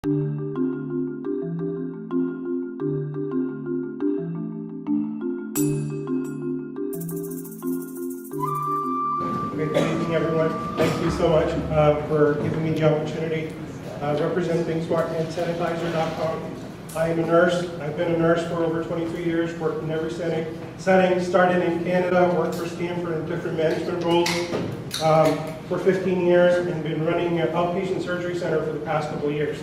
Okay, good evening, everyone. Thank you so much for giving me the opportunity representing smarthandsanitizer.com. I am a nurse. I've been a nurse for over 23 years, worked in every setting. Started in Canada, worked for Stanford in different management roles for 15 years, and been running an outpatient surgery center for the past couple of years.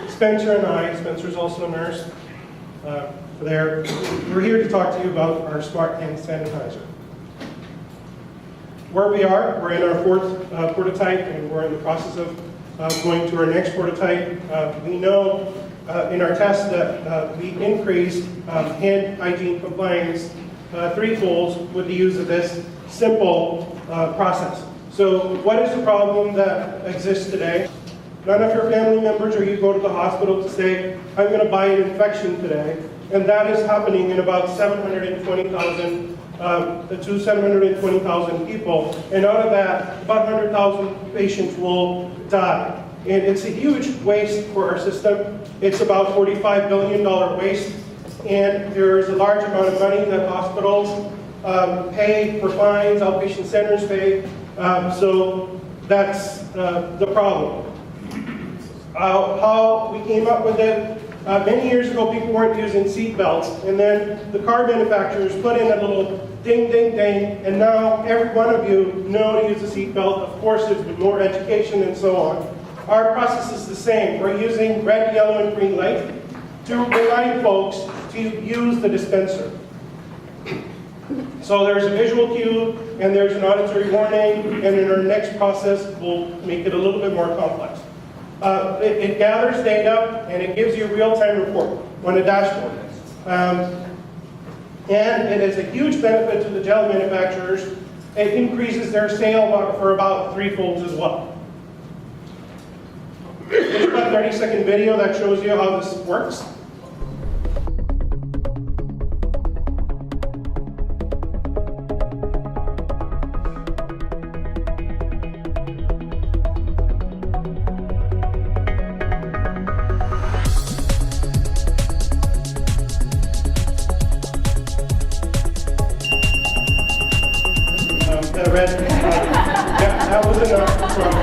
Spencer's also a nurse. We're here to talk to you about our Smart Hand Sanitizer. Where we are, we're in our fourth prototype, and we're in the process of going to our next prototype. We know in our tests that we increased hand hygiene compliance threefold with the use of this simple process. So what is the problem that exists today? None of your family members or you go to the hospital to say, I'm going to buy an infection today, and that is happening in about 720,000 to 720,000 people, and out of that, about 100,000 patients will die. And it's a huge waste for our system. It's about $45 billion waste, and there is a large amount of money that hospitals pay for fines, outpatient centers pay, so that's the problem. How we came up with it, many years ago people weren't using seat belts, and then the car manufacturers put in a little ding, ding, ding, and now every one of you know to use a seat belt. Of course, there's been more education and so on. Our process is the same. We're using red, yellow, and green light to remind folks to use the dispenser. So there's a visual cue, and there's an auditory warning, and in our next process, we'll make it a little bit more complex. It gathers data, and it gives you a real-time report on a dashboard. And it is a huge benefit to the gel manufacturers. It increases their sale for about threefold as well. There's a 30-second video that shows you how this works. That was enough from,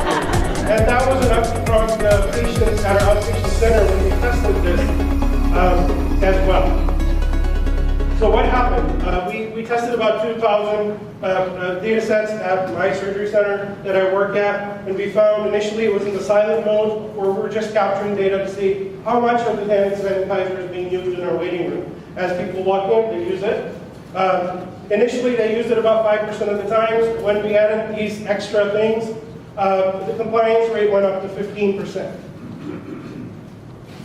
and that was enough from the patients at our outpatient center when we tested this as well. So what happened? We tested about 2,000 data sets at my surgery center that I work at, and we found initially it was in the silent mode where we're just capturing data to see how much of the hand sanitizer is being used in our waiting room. As people walk in, they use it. Initially, they used it about 5% of the times. When we added these extra things, the compliance rate went up to 15%.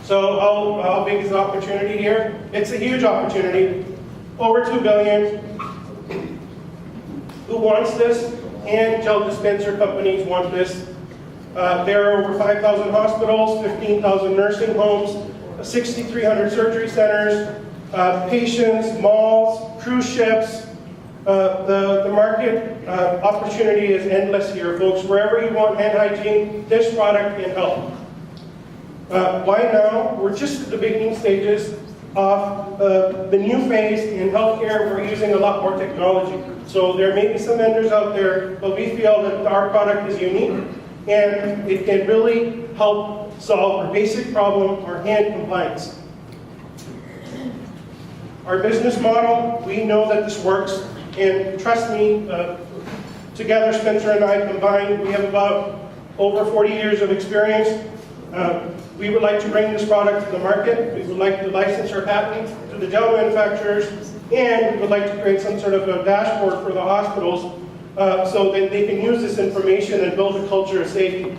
So how big is the opportunity here? It's a huge opportunity. Over 2 billion. Who wants this? Hand gel dispenser companies want this. There are over 5,000 hospitals, 15,000 nursing homes, 6,300 surgery centers, patients, malls, cruise ships. The market opportunity is endless here, folks. Wherever you want hand hygiene, this product can help. Why now? We're just at the beginning stages of the new phase in healthcare. We're using a lot more technology. So there may be some vendors out there, but we feel that our product is unique and it can really help solve our basic problem, our hand compliance. Our business model, we know that this works, and trust me, together Spencer and I combined, we have about over 40 years of experience. We would like to bring this product to the market. We would like to license our patent to the gel manufacturers, and we would like to create some sort of a dashboard for the hospitals so that they can use this information and build a culture of safety.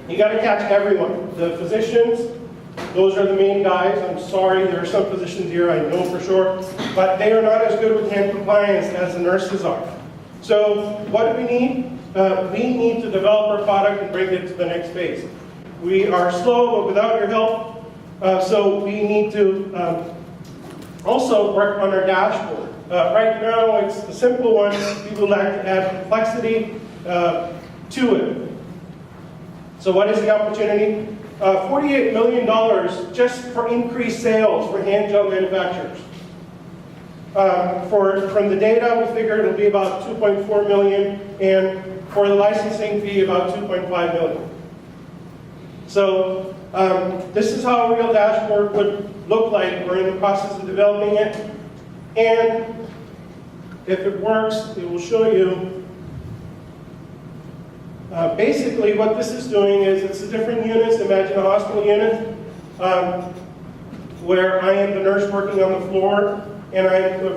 You got to catch everyone. The physicians, those are the main guys. I'm sorry, there are some physicians here, I know for sure, but they are not as good with hand compliance as the nurses are. So what do we need? We need to develop our product and bring it to the next phase. We are slow, but without your help, so we need to also work on our dashboard. Right now, it's the simple one. We would like to add complexity to it. So what is the opportunity? $48 million just for increased sales for hand gel manufacturers. From the data, we figure it'll be about 2.4 million, and for the licensing fee, about 2.5 million. So this is how a real dashboard would look like. We're in the process of developing it, and if it works, it will show you. Basically, what this is doing is it's the different units. Imagine a hospital unit where I am the nurse working on the floor, and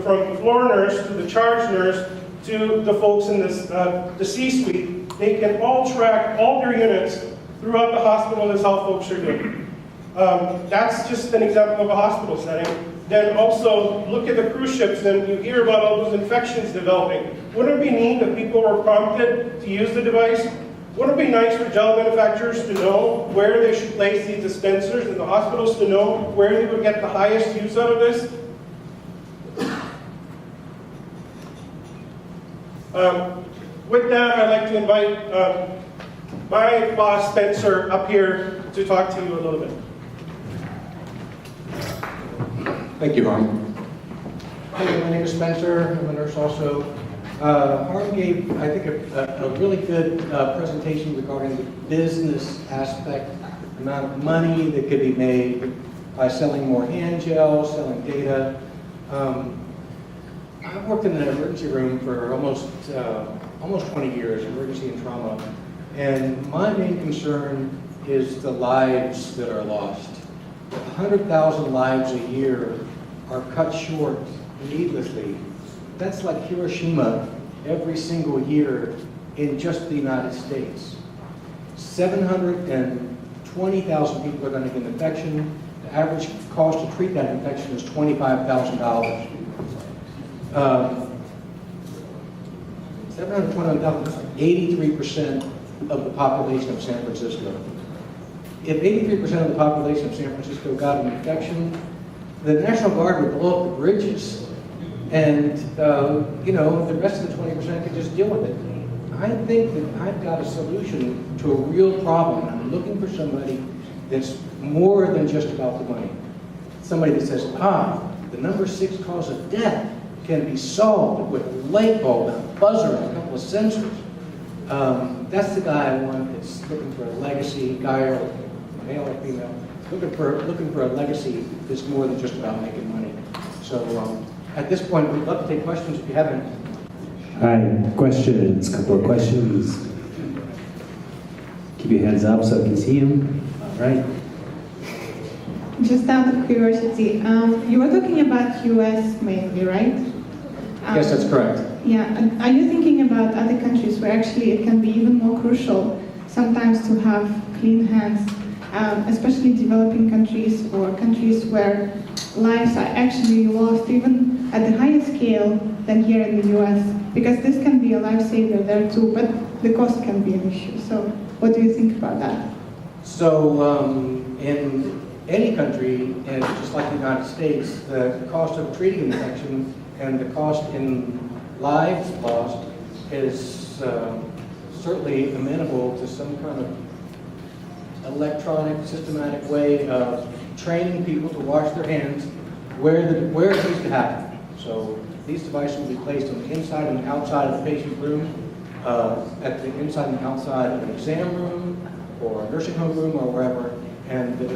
from the floor nurse to the charge nurse to the folks in this, the C-suite, they can all track all their units throughout the hospital as how folks are doing. That's just an example of a hospital setting. Then also look at the cruise ships, and you hear about all those infections developing. Wouldn't it be neat if people were prompted to use the device? Wouldn't it be nice for gel manufacturers to know where they should place these dispensers, and the hospitals to know where they would get the highest use out of this? With that, I'd like to invite my boss, Spencer, up here to talk to you a little bit. Thank you, Harm. Hey, my name is Spencer. I'm a nurse also. Harm gave, I think, a really good presentation regarding the business aspect, the amount of money that could be made by selling more hand gel, selling data. I've worked in an emergency room for almost 20 years, emergency and trauma, and my main concern is the lives that are lost. 100,000 lives a year are cut short needlessly. That's like Hiroshima every single year in just the United States. 720,000 people are going to get an infection. The average cost to treat that infection is $25,000. 721,000, that's like 83% of the population of San Francisco. If 83% of the population of San Francisco got an infection, the National Guard would blow up the bridges, and the rest of the 20% could just deal with it. I think that I've got a solution to a real problem. I'm looking for somebody that's more than just about the money. Somebody that says, the number 6 cause of death can be solved with a light bulb and a buzzer and a couple of sensors. That's the guy I want that's looking for a legacy, guy or male or female, looking for a legacy that's more than just about making money. So at this point, we'd love to take questions if you have any. Hi, questions, couple of questions. Keep your hands up so I can see them. All right. Just out of curiosity, you were talking about US mainly, right? Yes, that's correct. Yeah, and are you thinking about other countries where actually it can be even more crucial sometimes to have clean hands, especially developing countries or countries where lives are actually lost even at the higher scale than here in the US? Because this can be a lifesaver there too, but the cost can be an issue. So what do you think about that? So in any country, and just like the United States, the cost of treating an infection and the cost in lives lost is certainly amenable to some kind of electronic, systematic way of training people to wash their hands where it needs to happen. So these devices will be placed on the inside and the outside of the patient room, at the inside and the outside of an exam room or a nursing home room or wherever, and the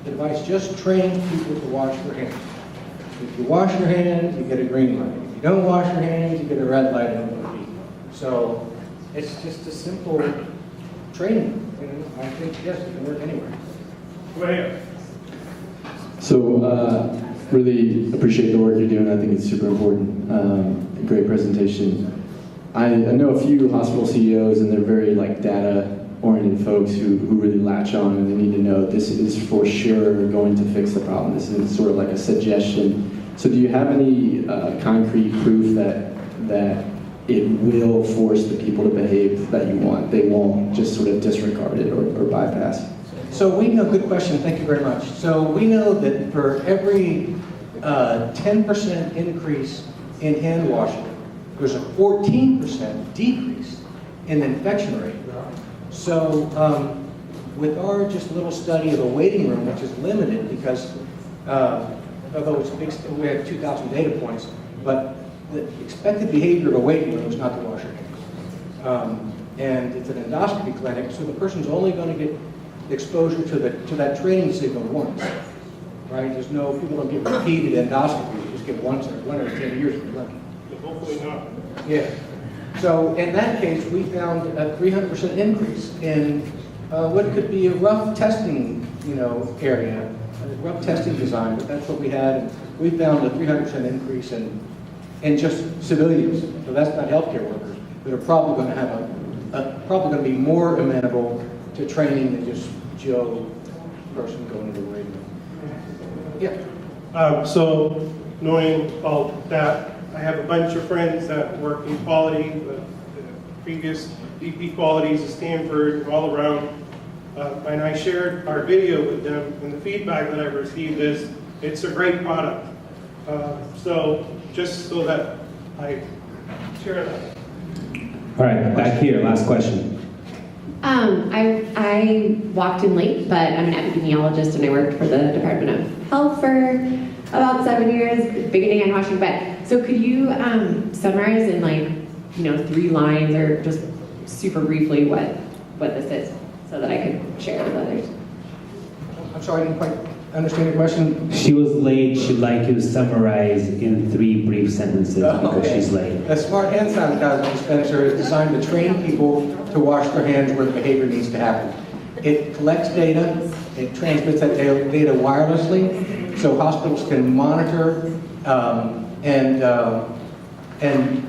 device just trains people to wash their hands. If you wash your hands, you get a green light. If you don't wash your hands, you get a red light on your feet. So it's just a simple training. I think, yes, it can work anywhere. Go ahead. So really appreciate the work you're doing. I think it's super important. A great presentation. I know a few hospital CEOs, and they're very data-oriented folks who really latch on, and they need to know this is for sure going to fix the problem. This is sort of like a suggestion. So do you have any concrete proof that it will force the people to behave that you want? They won't just sort of disregard it or bypass? So we know, good question, thank you very much. So we know that for every 10% increase in hand washing, there's a 14% decrease in the infection rate. So with our just little study of a waiting room, which is limited because although it's big, we have 2,000 data points, but the expected behavior of a waiting room is not to wash your hands. And it's an endoscopy clinic, so the person's only going to get exposure to that training signal once, right? There's no, people don't get repeated endoscopy, you just get one every 10 years if you're lucky. Hopefully not. Yeah. So in that case, we found a 300% increase in what could be a rough testing, area, a rough testing design, but that's what we had. And we found a 300% increase in just civilians. So that's not healthcare workers that are probably going to have probably going to be more amenable to training than just Joe person going to the waiting room. Yeah. So knowing all that, I have a bunch of friends that work in quality, the previous VP qualities at Stanford, and all around, and I shared our video with them, and the feedback that I've received is, it's a great product. So just so that I share that. All right, back here, last question. I walked in late, but I'm an epidemiologist and I worked for the Department of Health for about 7 years, beginning hand washing. But so could you summarize in 3 lines or just super briefly what this is, so that I could share it with others? I'm sorry, I didn't quite understand your question. She was late. She'd like you to summarize in 3 brief sentences because she's late. A smart hand sanitizer dispenser is designed to train people to wash their hands where the behavior needs to happen. It collects data, it transmits that data wirelessly, so hospitals can monitor and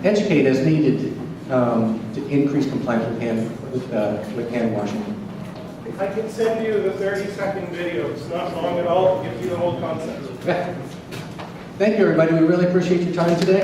educate as needed to increase compliance with hand washing. I can send you the 30-second video. It's not long at all. It gives you the whole concept. Thank you, everybody. We really appreciate your time today.